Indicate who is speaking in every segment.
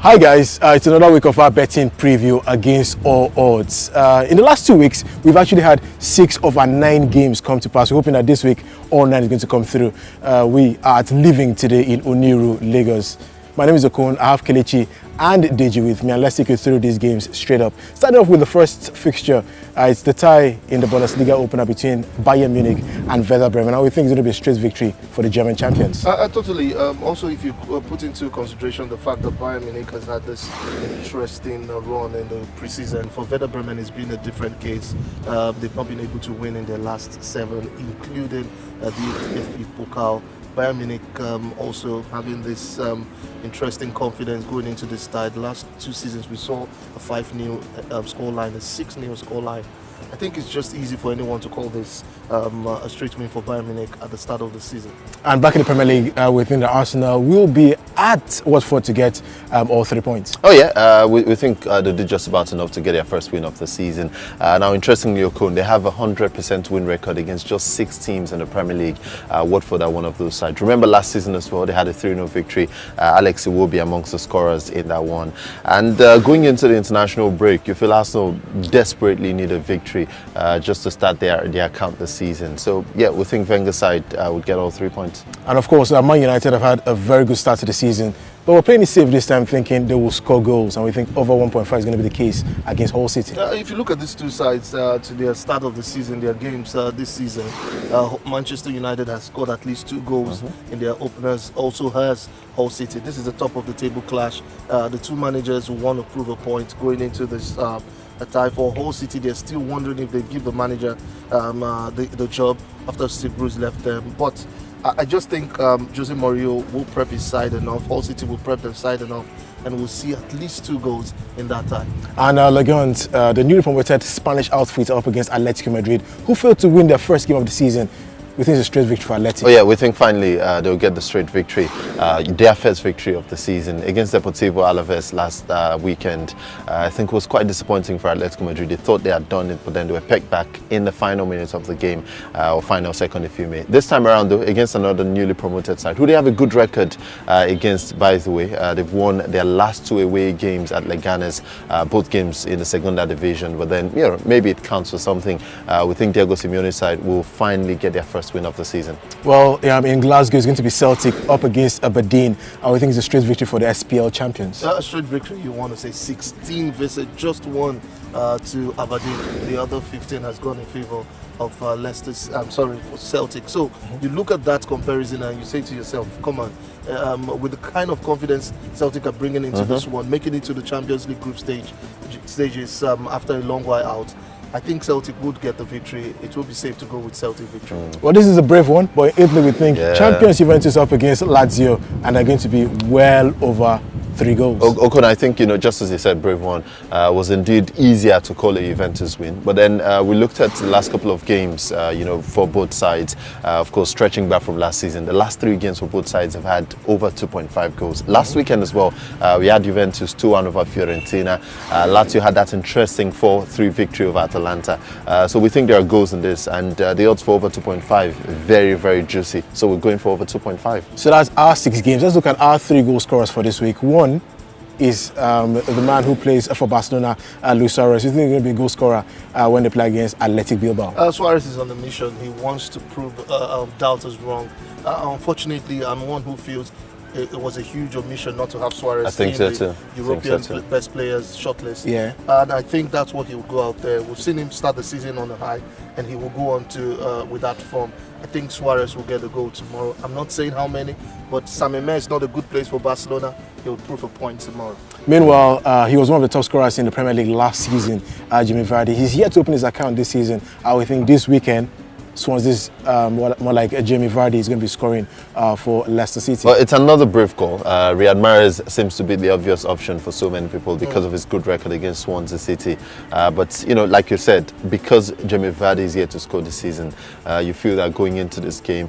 Speaker 1: Hi guys, it's another week of our betting preview against all odds. In the last 2 weeks, we've actually had 6 of our 9 games come to pass. We're hoping that this week all 9 is going to come through. We are at Living today in Oniru, Lagos. My name is Okon. I have Kelechi and Deji with me, and let's take you through these games straight up. Starting off with the first fixture, it's the tie in the Bundesliga opener between Bayern Munich and Werder Bremen. And we think it's going to be a straight victory for the German champions.
Speaker 2: Totally. Also, if you put into consideration the fact that Bayern Munich has had this interesting run in the preseason, for Werder Bremen it's been a different case. They've not been able to win in their last 7, including the FP Pokal. Bayern Munich also having this interesting confidence going into this tie. The last 2 seasons we saw a 5-0 scoreline, a 6-0 scoreline. I think it's just easy for anyone to call this a straight win for Bayern Munich at the start of the season.
Speaker 1: And back in the Premier League, within the Arsenal, will be at Watford to get all 3 points.
Speaker 3: Oh yeah, we think they did just about enough to get their first win of the season. Now, interestingly, Okon, they have a 100% win record against just 6 teams in the Premier League. Watford are one of those sides. Remember last season as well, they had a 3-0 victory. Alex Iwobi amongst the scorers in that one. And going into the international break, you feel Arsenal desperately need a victory just to start their account this season. So yeah, we think Wenger's side would get all 3 points.
Speaker 1: And of course, Man United have had a very good start to the season, but we're playing it safe this time, thinking they will score goals, and we think over 1.5 is going to be the case against Hull City.
Speaker 2: If you look at these two sides to their start of the season, their games this season, Manchester United has scored at least 2 goals in their openers, also has Hull City. This is the top of the table clash. The 2 managers who want to prove a point going into this a tie. For Hull City, they're still wondering if they give the manager the job after Steve Bruce left them. But I just think Jose Mourinho will prep his side enough, Hull City will prep their side enough, and we'll see at least 2 goals in that tie. And
Speaker 1: Legant, the newly promoted Spanish outfit up against Atletico Madrid, who failed to win their first game of the season. We think it's a straight victory for Atletico.
Speaker 3: Oh yeah, we think finally they'll get the straight victory. Their first victory of the season against Deportivo Alaves last weekend. I think was quite disappointing for Atletico Madrid. They thought they had done it, but then they were pegged back in the final minutes of the game, or final second if you may. This time around though, against another newly promoted side, who they have a good record against, by the way. They've won their last 2 away games at Leganes, both games in the Segunda Division, but then, you know, maybe it counts for something. We think Diego Simeone's side will finally get their first win of the season.
Speaker 1: Well, in Glasgow, it's going to be Celtic up against Aberdeen. We think it's a straight victory for the SPL champions.
Speaker 2: A straight victory, you want to say 16 visits, just 1 to Aberdeen. The other 15 has gone in favour of for Celtic. So you look at that comparison and you say to yourself, come on, with the kind of confidence Celtic are bringing into this one, making it to the Champions League group stages after a long while out, I think Celtic would get the victory. It will be safe to go with Celtic victory.
Speaker 1: Well, this is a brave one, but in Italy we think champions Juventus up against Lazio, and they're going to be well over 3 goals.
Speaker 3: Okon, I think, you know, just as you said, brave one, was indeed easier to call a Juventus win. But then we looked at the last couple of games, you know, for both sides. Of course, stretching back from last season, the last 3 games for both sides have had over 2.5 goals. Last weekend as well, we had Juventus 2-1 over Fiorentina. Lazio had that interesting 4-3 victory over Atalanta. So we think there are goals in this, and the odds for over 2.5 very, very juicy. So we're going for over 2.5.
Speaker 1: So that's our 6 games. Let's look at our 3 goal scorers for this week. One is the man who plays for Barcelona, Luis Suarez. You think he's going to be a goal scorer when they play against Athletic Bilbao?
Speaker 2: Suarez is on a mission. He wants to prove doubters wrong. Unfortunately, I'm one who feels it was a huge omission not to have Suarez in the European best players shortlist.
Speaker 1: Yeah.
Speaker 2: And I think that's what he will go out there. We've seen him start the season on a high, and he will go on to with that form. I think Suarez will get a goal tomorrow. I'm not saying how many, but San Mamés is not a good place for Barcelona. He will prove a point tomorrow.
Speaker 1: Meanwhile, he was one of the top scorers in the Premier League last season, Jamie Vardy. He's yet to open his account this season. I think this weekend, Swansea, more like Jamie Vardy is going to be scoring for Leicester City.
Speaker 3: Well, it's another brave goal. Riyad Mahrez seems to be the obvious option for so many people because of his good record against Swansea City. But, you know, like you said, because Jamie Vardy is here to score this season, you feel that going into this game,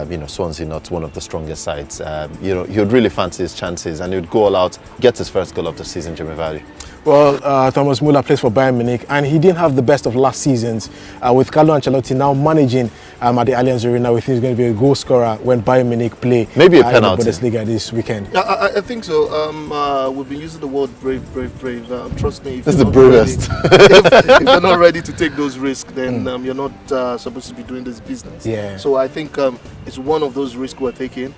Speaker 3: you know, Swansea not one of the strongest sides. You know, he would really fancy his chances and he would go all out, get his first goal of the season, Jamie Vardy.
Speaker 1: Well, Thomas Muller plays for Bayern Munich, and he didn't have the best of last seasons with Carlo Ancelotti now managing changing at the Allianz Arena. We think he's going to be a goal scorer when Bayern Munich play
Speaker 3: maybe a
Speaker 1: in
Speaker 3: penalty.
Speaker 1: the Bundesliga this weekend.
Speaker 2: I think so. We've been using the word brave. Trust me. If
Speaker 3: This is
Speaker 2: you're
Speaker 3: the
Speaker 2: not
Speaker 3: bravest.
Speaker 2: if you're not ready to take those risks, then you're not supposed to be doing this business.
Speaker 1: Yeah.
Speaker 2: So I think it's one of those risks we're taking.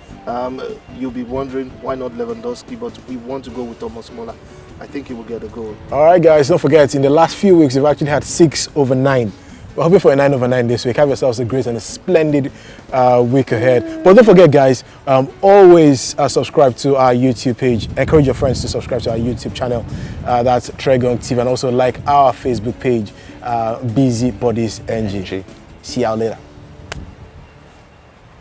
Speaker 2: You'll be wondering why not Lewandowski, but we want to go with Thomas Muller. I think he will get a goal.
Speaker 1: All right, guys, don't forget, in the last few weeks, we've actually had 6/9. We're hoping for a 9/9 this week. Have yourselves a great and a splendid week ahead. But don't forget, guys, always subscribe to our YouTube page. Encourage your friends to subscribe to our YouTube channel. That's Tregon TV. And also like our Facebook page, Busy Bodies NG. See y'all later.